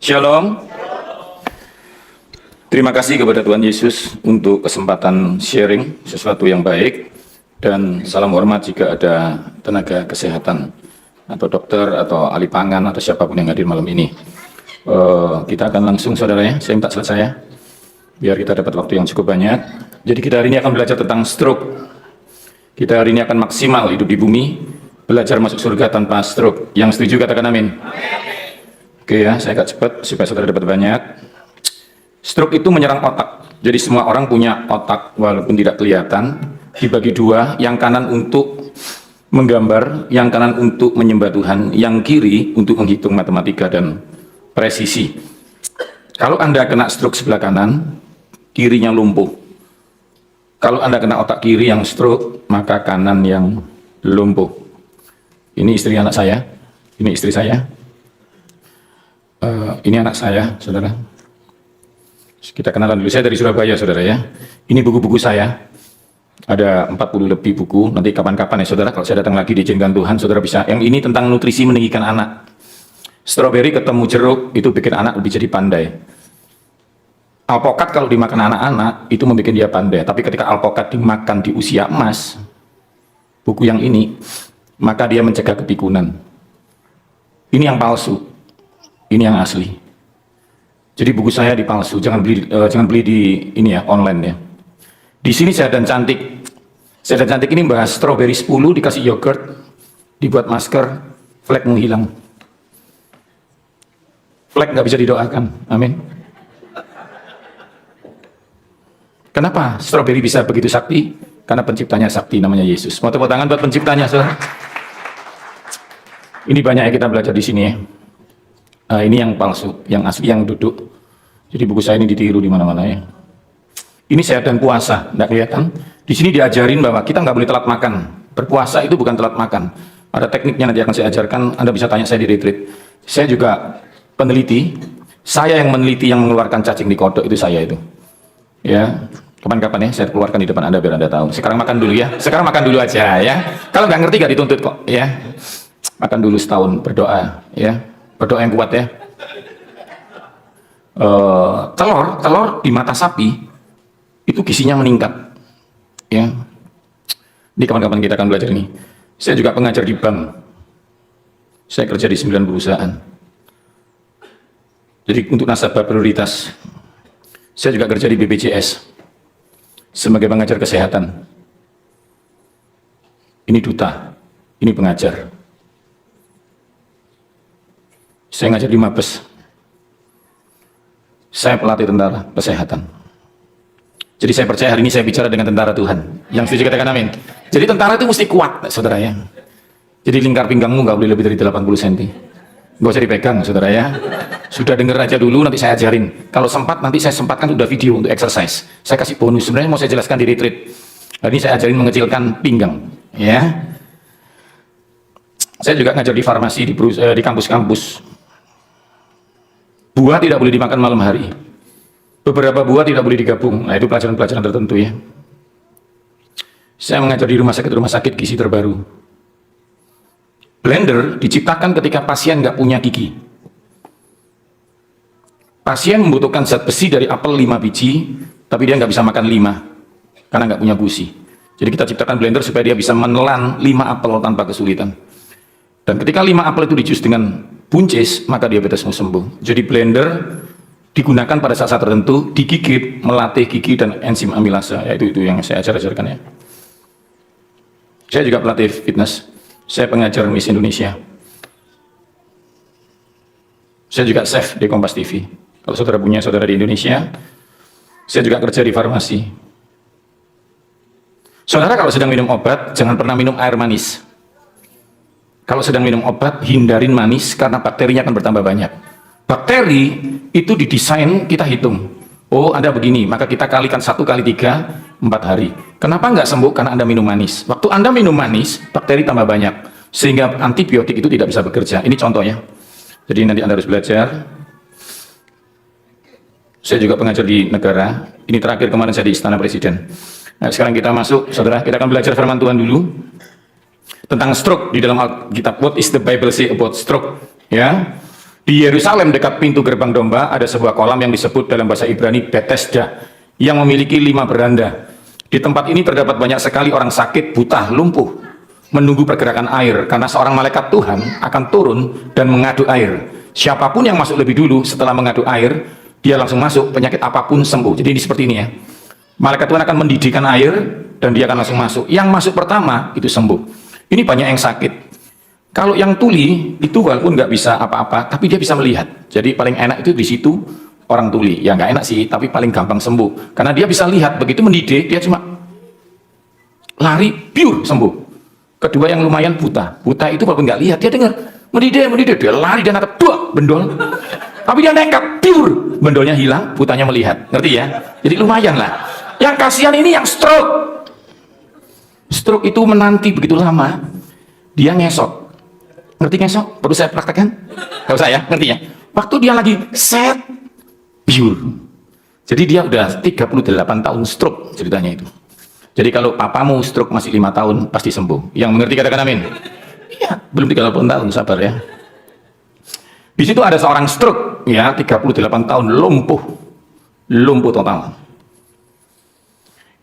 Shalom. Terima kasih kepada Tuhan Yesus untuk kesempatan sharing sesuatu yang baik, dan salam hormat jika ada tenaga kesehatan atau dokter atau ahli pangan atau siapapun yang hadir malam ini. Kita akan langsung, saudara ya, saya minta selesai ya, biar kita dapat waktu yang cukup banyak. Jadi kita hari ini akan belajar tentang stroke. Kita hari ini akan maksimal hidup di bumi, belajar masuk surga tanpa stroke. Yang setuju katakan amin. Oke ya, saya agak cepat supaya saudara dapat banyak. Stroke itu menyerang otak. Jadi semua orang punya otak walaupun tidak kelihatan. Dibagi dua, yang kanan untuk menggambar, yang kanan untuk menyembah Tuhan, yang kiri untuk menghitung matematika dan presisi. Kalau Anda kena stroke sebelah kanan, kirinya lumpuh. Kalau Anda kena otak kiri yang stroke, maka kanan yang lumpuh. Ini istri anak saya, ini istri saya. Ini anak saya, saudara. Kita kenalan dulu. Saya dari Surabaya, saudara ya. Ini buku-buku saya. Ada 40 lebih buku. Nanti kapan-kapan ya, saudara, kalau saya datang lagi diizinkan Tuhan, saudara bisa. Yang ini tentang nutrisi meninggikan anak. Stroberi ketemu jeruk, itu bikin anak lebih jadi pandai. Alpokat kalau dimakan anak-anak, itu membuat dia pandai. Tapi ketika alpokat dimakan di usia emas, buku yang ini, maka dia mencegah kepikunan. Ini yang palsu. Ini yang asli. Jadi buku saya dipalsu, jangan beli di ini ya, online ya. Di sini Sehat dan Cantik. Sehat dan Cantik ini bahas stroberi 10 dikasih yogurt, dibuat masker, flek menghilang. Flek nggak bisa didoakan. Amin. Kenapa stroberi bisa begitu sakti? Karena penciptanya sakti, namanya Yesus. Mau tepuk tangan buat penciptanya, saudara. Ini banyak yang kita belajar di sini ya. Ini yang palsu, yang asli yang duduk. Jadi buku saya ini ditiru di mana-mana ya. Ini sehat dan puasa, tidak kelihatan. Di sini diajarin bahwa kita nggak boleh telat makan. Berpuasa itu bukan telat makan. Ada tekniknya nanti akan saya ajarkan. Anda bisa tanya saya di retreat. Saya juga peneliti. Saya yang meneliti yang mengeluarkan cacing di kodok itu saya itu. Ya, kapan-kapan ya saya keluarkan di depan Anda biar Anda tahu. Sekarang makan dulu ya. Sekarang makan dulu aja ya. Kalau nggak ngerti nggak dituntut kok ya. Makan dulu setahun, berdoa ya. Berdoa yang kuat ya. Telur di mata sapi itu gizinya meningkat ya. Ini kapan-kapan kita akan belajar ini. Saya juga pengajar di bank. Saya kerja di 9 perusahaan. Jadi untuk nasabah prioritas. Saya juga kerja di BPJS sebagai pengajar kesehatan. Ini duta, ini pengajar. Saya ngajar di Mabes. Saya pelatih tentara kesehatan. Jadi saya percaya hari ini saya bicara dengan tentara Tuhan. Yang setuju katakan amin. Jadi tentara itu mesti kuat, saudara ya. Jadi lingkar pinggangmu nggak boleh lebih dari 80 cm. Nggak usah dipegang, saudara ya. Sudah denger aja dulu, nanti saya ajarin. Kalau sempat, nanti saya sempatkan udah video untuk exercise. Saya kasih bonus. Sebenarnya mau saya jelaskan di retreat. Hari ini saya ajarin mengecilkan pinggang. Ya. Saya juga ngajar di farmasi, di kampus-kampus. Buah tidak boleh dimakan malam hari. Beberapa buah tidak boleh digabung. Nah, itu pelajaran-pelajaran tertentu ya. Saya mengajar di rumah sakit gizi terbaru. Blender diciptakan ketika pasien nggak punya gigi. Pasien membutuhkan zat besi dari apel 5 biji, tapi dia nggak bisa makan 5 karena nggak punya gusi. Jadi kita ciptakan blender supaya dia bisa menelan 5 apel tanpa kesulitan. Dan ketika 5 apel itu dijus dengan buncis, maka diabetesmu sembuh. Jadi blender digunakan pada saat-saat tertentu, digigit, melatih gigi dan enzim amilasa. Yaitu itu yang saya ajarkan ya. Saya juga pelatih fitness. Saya pengajar Miss Indonesia. Saya juga chef di Kompas TV. Kalau saudara punya saudara di Indonesia, saya juga kerja di farmasi. Saudara kalau sedang minum obat, jangan pernah minum air manis. Kalau sedang minum obat, hindarin manis karena bakterinya akan bertambah banyak. Bakteri itu didesain kita hitung. Oh, Anda begini, maka kita kalikan 1 kali 3, 4 hari. Kenapa nggak sembuh? Karena Anda minum manis. Waktu Anda minum manis, bakteri tambah banyak. Sehingga antibiotik itu tidak bisa bekerja. Ini contohnya. Jadi nanti Anda harus belajar. Saya juga pengajar di negara. Ini terakhir kemarin saya di Istana Presiden. Nah, sekarang kita masuk, saudara, kita akan belajar firman Tuhan dulu. Tentang stroke di dalam Alkitab. What is the Bible say about stroke? Ya, Di Yerusalem dekat pintu gerbang domba ada sebuah kolam yang disebut dalam bahasa Ibrani Bethesda yang memiliki 5 beranda. Di tempat ini terdapat banyak sekali orang sakit, buta, lumpuh, menunggu pergerakan air karena seorang malaikat Tuhan akan turun dan mengaduk air. Siapapun yang masuk lebih dulu setelah mengaduk air, dia langsung masuk, penyakit apapun sembuh. Jadi ini seperti ini ya. Malaikat Tuhan akan mendidihkan air dan dia akan langsung masuk. Yang masuk pertama itu sembuh. Ini banyak yang sakit. Kalau yang tuli itu walaupun nggak bisa apa-apa, tapi dia bisa melihat. Jadi paling enak itu di situ orang tuli. Ya nggak enak sih, tapi paling gampang sembuh. Karena dia bisa lihat, begitu mendidih, dia cuma lari, pure sembuh. Kedua yang lumayan buta. Buta itu walaupun nggak lihat, dia dengar. Mendidih, dia lari dan nangkep, bendol. Tapi dia nangkep, pure. Bendolnya hilang, butanya melihat. Ngerti ya? Jadi lumayan lah. Yang kasihan ini yang stroke. Stroke itu menanti begitu lama, dia ngesot. Ngerti ngesot? Perlu saya praktekkan? Gak usah ya, ngerti ya? Waktu dia lagi set, pure. Jadi dia udah 38 tahun stroke ceritanya itu. Jadi kalau papamu stroke masih 5 tahun, pasti sembuh. Yang mengerti katakan amin. Iya, belum 38 tahun, sabar ya. Di situ ada seorang stroke, ya, 38 tahun, lumpuh total.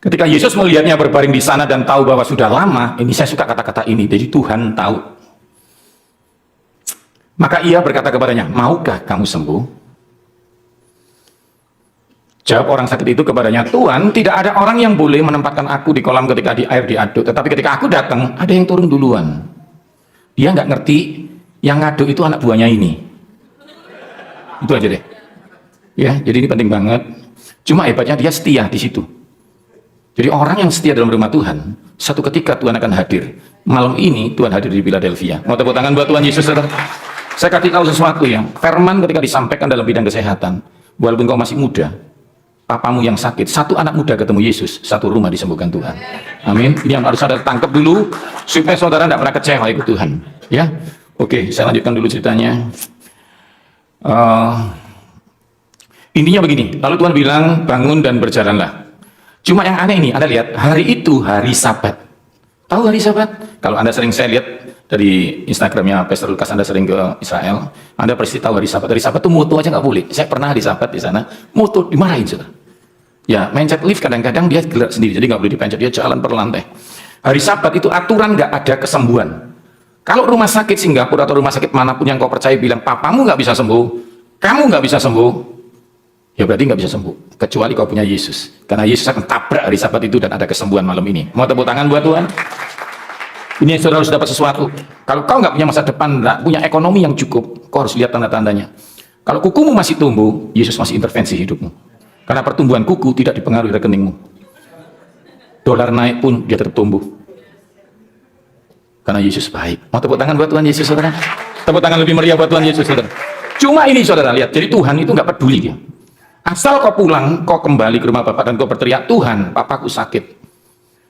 Ketika Yesus melihatnya berbaring di sana dan tahu bahwa sudah lama, ini saya suka kata-kata ini, jadi Tuhan tahu. Maka ia berkata kepadanya, maukah kamu sembuh? Jawab orang sakit itu kepadanya, Tuhan, tidak ada orang yang boleh menempatkan aku di kolam ketika di air diaduk, tetapi ketika aku datang, ada yang turun duluan. Dia nggak ngerti, yang ngaduk itu anak buahnya ini. Itu aja deh. Ya, jadi ini penting banget. Cuma hebatnya dia setia di situ. Jadi orang yang setia dalam rumah Tuhan, satu ketika Tuhan akan hadir. Malam ini Tuhan hadir di Philadelphia. Mau tepuk tangan buat Tuhan Yesus, saudara? Saya kasih tahu sesuatu ya. Firman ketika disampaikan dalam bidang kesehatan, walaupun kau masih muda, papamu yang sakit, satu anak muda ketemu Yesus, satu rumah disembuhkan Tuhan. Amin. Ini yang harus saudara tangkap dulu, supaya saudara tidak pernah kecewa ikut Tuhan. Ya, oke, saya lanjutkan dulu ceritanya. Intinya begini, lalu Tuhan bilang, bangun dan berjalanlah. Cuma yang aneh ini, Anda lihat, hari itu hari Sabat. Tahu hari Sabat? Kalau Anda sering, saya lihat dari Instagramnya Pastor Lukas, Anda sering ke Israel, Anda pasti tahu hari Sabat. Hari Sabat itu moto aja nggak boleh. Saya pernah hari Sabat di sana, moto dimarahin sudah. Ya, mencet lift kadang-kadang dia gerak sendiri, jadi nggak boleh dipencet, dia jalan per lantai. Hari Sabat itu aturan nggak ada kesembuhan. Kalau rumah sakit Singapura atau rumah sakit manapun yang kau percaya bilang, papamu nggak bisa sembuh, kamu nggak bisa sembuh, ya berarti nggak bisa sembuh. Kecuali kau punya Yesus. Karena Yesus akan tabrak hari Sabat itu dan ada kesembuhan malam ini. Mau tepuk tangan buat Tuhan? Ini saudara harus dapat sesuatu. Kalau kau nggak punya masa depan, nggak punya ekonomi yang cukup, kau harus lihat tanda-tandanya. Kalau kukumu masih tumbuh, Yesus masih intervensi hidupmu. Karena pertumbuhan kuku tidak dipengaruhi rekeningmu. Dolar naik pun dia tetap tumbuh. Karena Yesus baik. Mau tepuk tangan buat Tuhan Yesus, saudara? Tepuk tangan lebih meriah buat Tuhan Yesus, saudara. Cuma ini saudara lihat, jadi Tuhan itu nggak peduli dia. Asal kau pulang, kau kembali ke rumah Bapak dan kau berteriak, Tuhan, papaku sakit.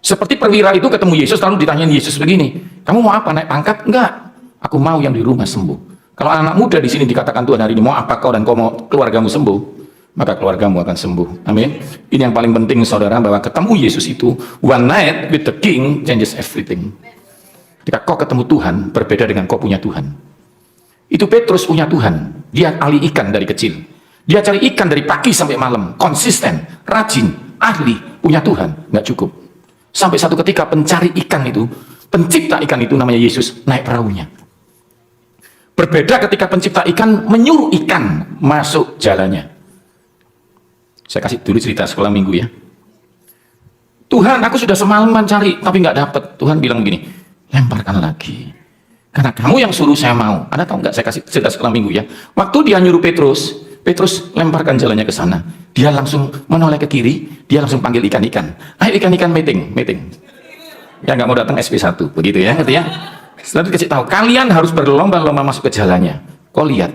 Seperti perwira itu ketemu Yesus, lalu ditanyain Yesus begini, kamu mau apa, naik pangkat? Enggak, aku mau yang di rumah sembuh. Kalau anak muda di sini dikatakan Tuhan hari ini, mau apa kau dan kau mau keluargamu sembuh, maka keluargamu akan sembuh. Amin. Ini yang paling penting saudara, bahwa ketemu Yesus itu, one night with the King changes everything. Ketika kau ketemu Tuhan, berbeda dengan kau punya Tuhan. Itu Petrus punya Tuhan, dia ahli ikan dari kecil. Dia cari ikan dari pagi sampai malam, konsisten, rajin, ahli, punya Tuhan, nggak cukup. Sampai satu ketika pencari ikan itu, pencipta ikan itu namanya Yesus, naik perahunya. Berbeda ketika pencipta ikan menyuruh ikan masuk jalannya. Saya kasih dulu cerita sekolah minggu ya. Tuhan, aku sudah semalaman cari, tapi nggak dapat. Tuhan bilang begini, lemparkan lagi. Karena kamu yang suruh saya mau. Anda tahu nggak, saya kasih cerita sekolah minggu ya. Waktu dia nyuruh Petrus lemparkan jalannya ke sana. Dia langsung menoleh ke kiri, dia langsung panggil ikan-ikan. Ayo ikan-ikan meeting. Ya nggak mau datang SP1, begitu ya, ngerti ya? Setelah dikasih tahu, kalian harus berlomba-lomba masuk ke jalannya. Kau lihat,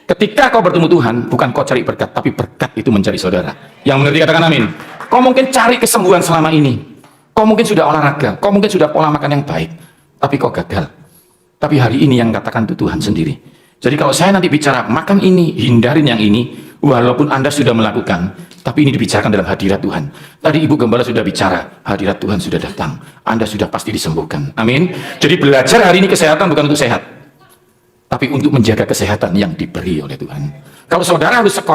ketika kau bertemu Tuhan, bukan kau cari berkat, tapi berkat itu mencari saudara. Yang mengerti katakan amin. Kau mungkin cari kesembuhan selama ini. Kau mungkin sudah olahraga, kau mungkin sudah pola makan yang baik, tapi kau gagal. Tapi hari ini yang katakan itu Tuhan sendiri. Jadi kalau saya nanti bicara, makan ini, hindarin yang ini, walaupun Anda sudah melakukan, tapi ini dibicarakan dalam hadirat Tuhan. Tadi Ibu Gembala sudah bicara, hadirat Tuhan sudah datang. Anda sudah pasti disembuhkan. Amin. Jadi belajar hari ini kesehatan bukan untuk sehat, tapi untuk menjaga kesehatan yang diberi oleh Tuhan. Kalau saudara harus sekolah